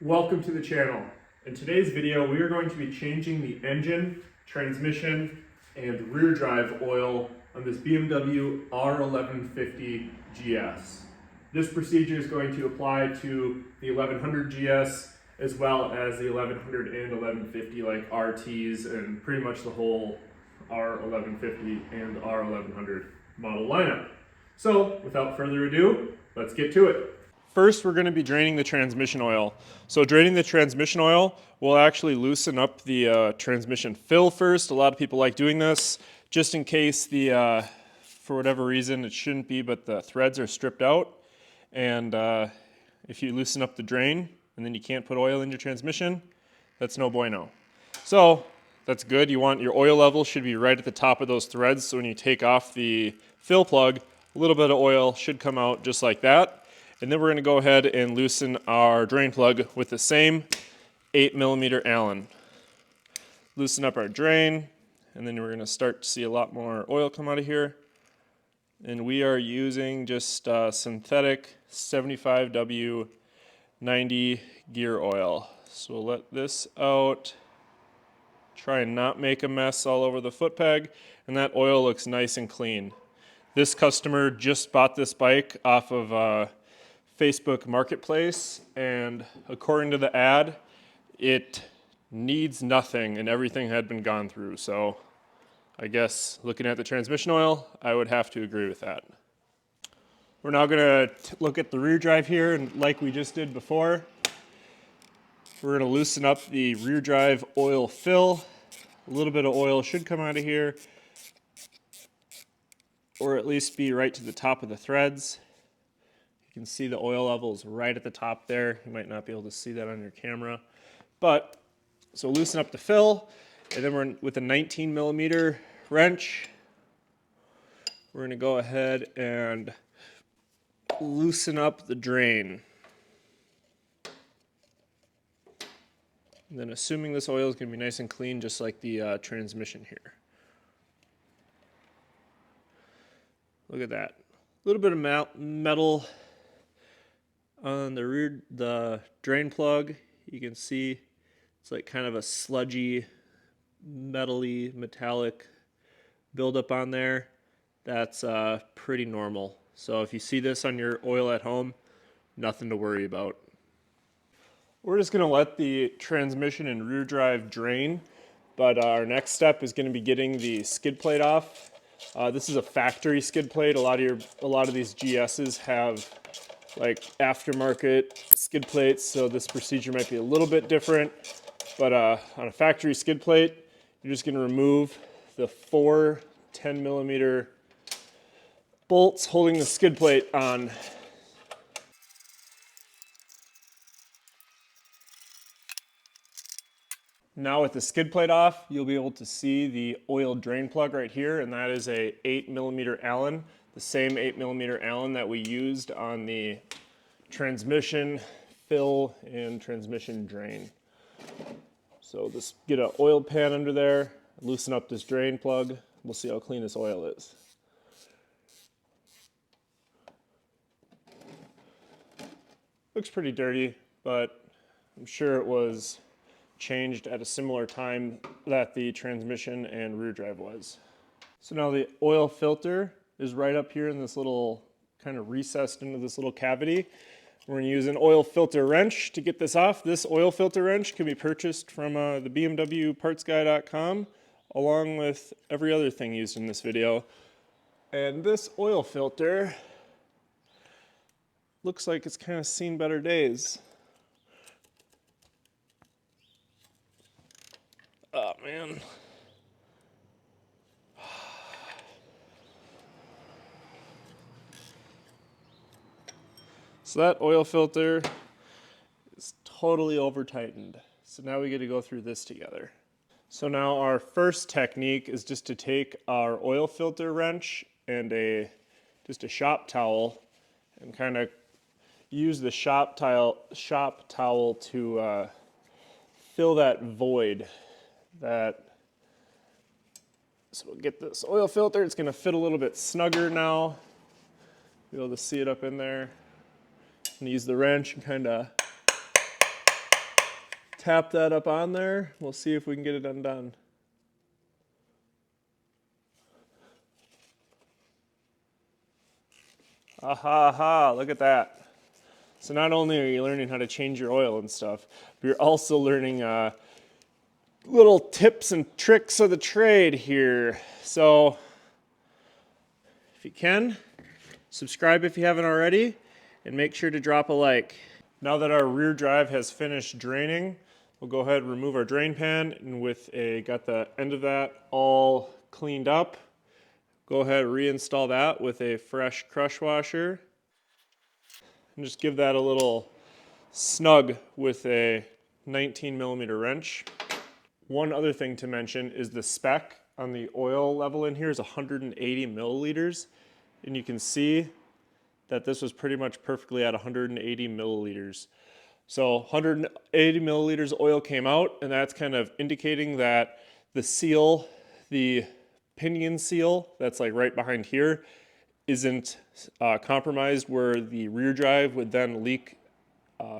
Welcome to the channel. In today's video, we are going to be changing the engine, transmission, and rear drive oil on this BMW R1150GS. This procedure is going to apply to the 1100GS as well as the 1100 and 1150 like RTs and pretty much the whole R1150 and R1100 model lineup. So without further ado, let's get to it. First, we're going to be draining the transmission oil. So draining the transmission oil will actually loosen up the transmission fill first. A lot of people like doing this just in case the, for whatever reason, it shouldn't be, but the threads are stripped out. And if you loosen up the drain and then you can't put oil in your transmission, that's no bueno. So that's good. You want your oil level should be right at the top of those threads. So when you take off the fill plug, a little bit of oil should come out just like that. And then we're going to go ahead and loosen our drain plug with the same 8mm Allen. Loosen up our drain, and then we're going to start to see a lot more oil come out of here. And we are using just synthetic 75W 90 gear oil. So we'll let this out. Try and not make a mess all over the foot peg, and that oil looks nice and clean. This customer just bought this bike off of Facebook Marketplace, and according to the ad, it needs nothing and everything had been gone through. So I guess looking at the transmission oil, I would have to agree with that. We're now going to look at the rear drive here, and like we just did before, we're going to loosen up the rear drive oil fill. A little bit of oil should come out of here, or at least be right to the top of the threads. You can see the oil levels right at the top there. You might not be able to see that on your camera. But, so loosen up the fill, and then we're with a 19mm wrench. We're going to go ahead and loosen up the drain. And then assuming this oil is going to be nice and clean, just like the transmission here. Look at that. A little bit of metal on the drain plug. You can see it's like kind of a sludgy, metally, metallic buildup on there. That's pretty normal. So if you see this on your oil at home, nothing to worry about. We're just going to let the transmission and rear drive drain, but our next step is going to be getting the skid plate off. This is a factory skid plate. A lot of these GSs have like aftermarket skid plates, so this procedure might be a little bit different. But on a factory skid plate, you're just going to remove the 4 10mm bolts holding the skid plate on. Now with the skid plate off, you'll be able to see the oil drain plug right here, and that is a 8mm Allen, the same 8mm Allen that we used on the transmission fill and transmission drain. So just get an oil pan under there, loosen up this drain plug. We'll see how clean this oil is. Looks pretty dirty, but I'm sure it was changed at a similar time that the transmission and rear drive was. So now the oil filter is right up here in this little kind of recessed into this little cavity. We're going to use an oil filter wrench to get this off. This oil filter wrench can be purchased from the BMWpartsguy.com along with every other thing used in this video. And this oil filter looks like it's kind of seen better days. Oh man. So that oil filter is totally over tightened. So now we get to go through this together. So now our first technique is just to take our oil filter wrench and just a shop towel and kind of use the shop towel to fill that void. So we'll get this oil filter. It's going to fit a little bit snugger now. Be able to see it up in there. And use the wrench and kind of tap that up on there. We'll see if we can get it undone. Aha, aha, look at that. So not only are you learning how to change your oil and stuff, but you're also learning little tips and tricks of the trade here. So if you can, subscribe if you haven't already, and make sure to drop a like. Now that our rear drive has finished draining, we'll go ahead and remove our drain pan, and got the end of that all cleaned up. Go ahead and reinstall that with a fresh crush washer, and just give that a little snug with a 19mm wrench. One other thing to mention is the spec on the oil level in here is 180 milliliters, and you can see that this was pretty much perfectly at 180 milliliters. So 180 milliliters of oil came out, and that's kind of indicating that the seal, the pinion seal that's like right behind here, isn't compromised, where the rear drive would then leak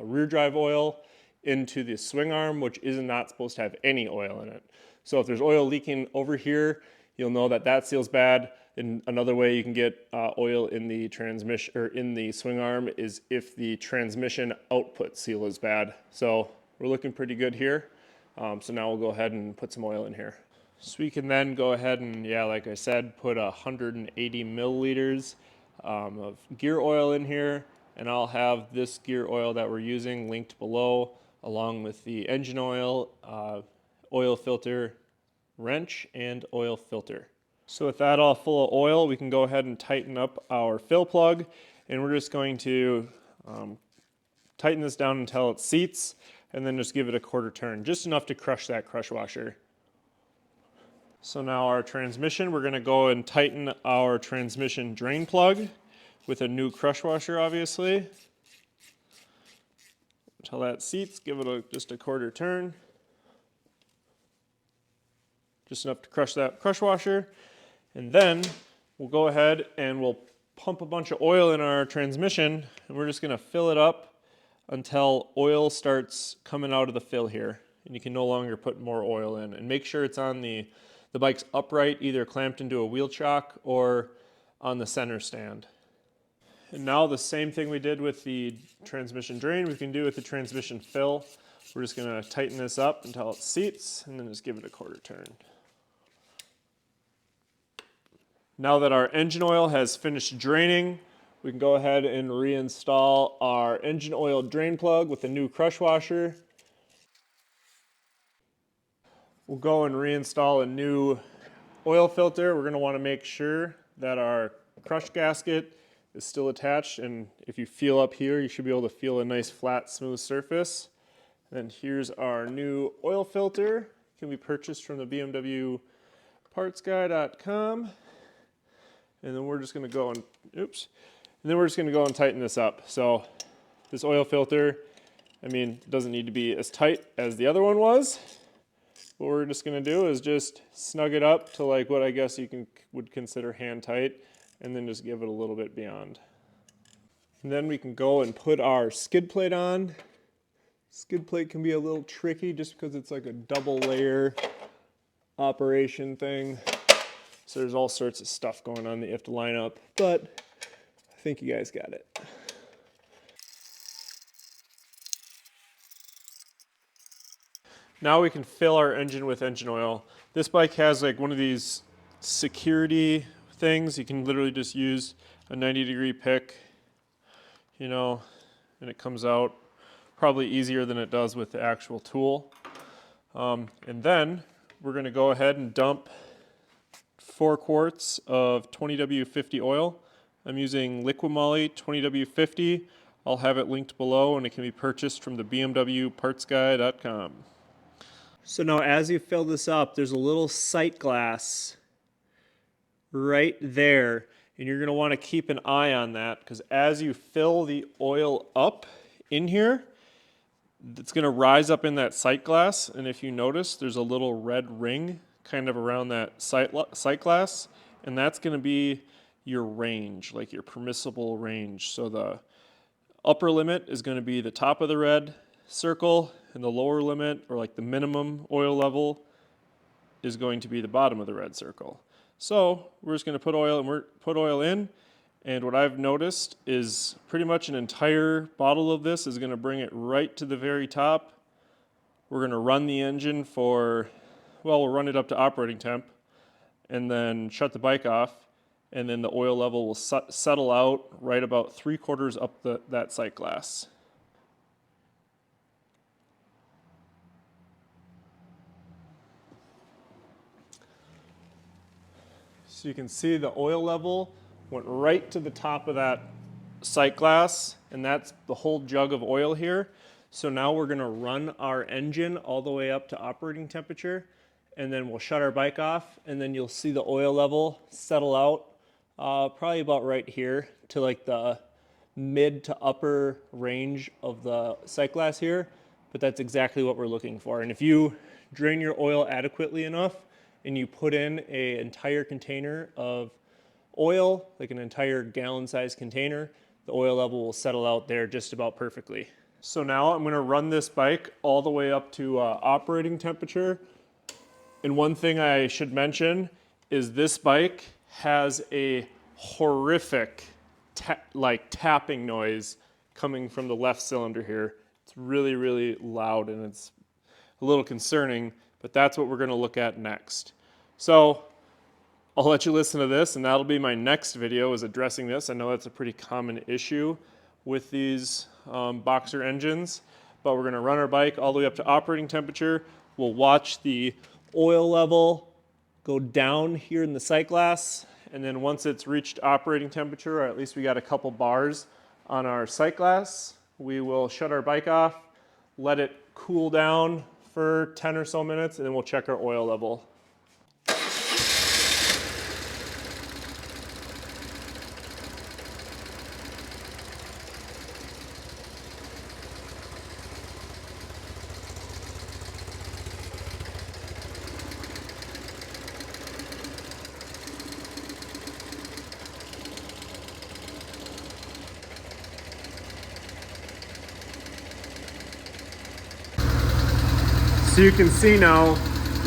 rear drive oil into the swing arm, which is not supposed to have any oil in it. So if there's oil leaking over here, you'll know that that seal's bad. And another way you can get oil in the transmission or in the swing arm is if the transmission output seal is bad. So we're looking pretty good here. So now we'll go ahead and put some oil in here. So we can then go ahead and, yeah, like I said, put 180 milliliters of gear oil in here. And I'll have this gear oil that we're using linked below, along with the engine oil, oil filter wrench, and oil filter. So with that all full of oil, we can go ahead and tighten up our fill plug, and we're just going to tighten this down until it seats, and then just give it a quarter turn, just enough to crush that crush washer. So now our transmission, we're going to go and tighten our transmission drain plug with a new crush washer, obviously. Until that seats, give it just a quarter turn. Just enough to crush that crush washer. And then we'll go ahead and we'll pump a bunch of oil in our transmission, and we're just going to fill it up until oil starts coming out of the fill here. And you can no longer put more oil in. And make sure it's on the bike's upright, either clamped into a wheel chock or on the center stand. And now the same thing we did with the transmission drain, we can do with the transmission fill. We're just going to tighten this up until it seats, and then just give it a quarter turn. Now that our engine oil has finished draining, we can go ahead and reinstall our engine oil drain plug with a new crush washer. We'll go and reinstall a new oil filter. We're going to want to make sure that our crush gasket is still attached, and if you feel up here, you should be able to feel a nice flat smooth surface. And then here's our new oil filter. It can be purchased from the BMW partsguy.com. And then we're just going to go and tighten this up. So this oil filter, I mean, it doesn't need to be as tight as the other one was. What we're just going to do is just snug it up to like what I guess you would consider hand tight, and then just give it a little bit beyond. And then we can go and put our skid plate on. Skid plate can be a little tricky just because it's like a double layer operation thing. So there's all sorts of stuff going on that you have to line up, but I think you guys got it. Now we can fill our engine with engine oil. This bike has like one of these security things. You can literally just use a 90-degree pick, you know, and it comes out probably easier than it does with the actual tool. And then we're going to go ahead and dump 4 quarts of 20W50 oil. I'm using Liquimoly 20W50. I'll have it linked below, and it can be purchased from the BMW partsguy.com. So now as you fill this up, there's a little sight glass right there, and you're going to want to keep an eye on that, because as you fill the oil up in here, it's going to rise up in that sight glass, and if you notice, there's a little red ring kind of around that sight glass, and that's going to be your range, like your permissible range. So the upper limit is going to be the top of the red circle, and the lower limit, or like the minimum oil level, is going to be the bottom of the red circle. So we're just going to put oil in, and what I've noticed is pretty much an entire bottle of this is going to bring it right to the very top. We're going to run the engine for, well, we'll run it up to operating temp, and then shut the bike off, and then the oil level will settle out right about 3/4 up that sight glass. So you can see the oil level went right to the top of that sight glass, and that's the whole jug of oil here. So now we're going to run our engine all the way up to operating temperature, and then we'll shut our bike off, and then you'll see the oil level settle out probably about right here to like the mid to upper range of the sight glass here, but that's exactly what we're looking for. And if you drain your oil adequately enough and you put in an entire container of oil, like an entire gallon-sized container, the oil level will settle out there just about perfectly. So now I'm going to run this bike all the way up to operating temperature. And one thing I should mention is this bike has a horrific tapping noise coming from the left cylinder here. It's really, really loud, and it's a little concerning, but that's what we're going to look at next. So I'll let you listen to this, and that'll be my next video, is addressing this. I know that's a pretty common issue with these boxer engines, but we're going to run our bike all the way up to operating temperature. We'll watch the oil level go down here in the sight glass, and then once it's reached operating temperature, or at least we got a couple bars on our sight glass, we will shut our bike off, let it cool down for 10 or so minutes, and then we'll check our oil level. So you can see now,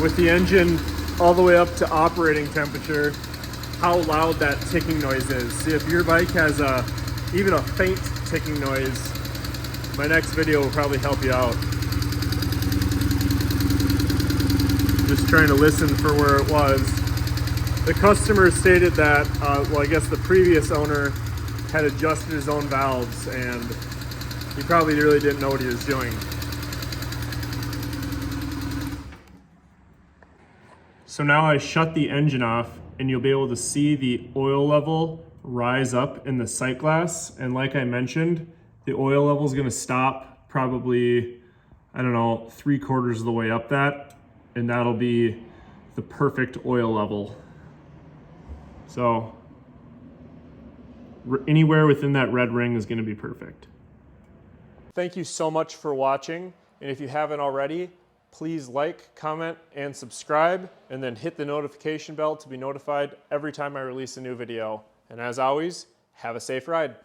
with the engine all the way up to operating temperature, how loud that ticking noise is. See, if your bike has even a faint ticking noise, my next video will probably help you out. Just trying to listen for where it was. The customer stated that, well, I guess the previous owner had adjusted his own valves, and he probably really didn't know what he was doing. So now I shut the engine off, and you'll be able to see the oil level rise up in the sight glass. And like I mentioned, the oil level is going to stop probably, I don't know, 3/4 of the way up that, and that'll be the perfect oil level. So anywhere within that red ring is going to be perfect. Thank you so much for watching, and if you haven't already, please like, comment, and subscribe, and then hit the notification bell to be notified every time I release a new video. And as always, have a safe ride.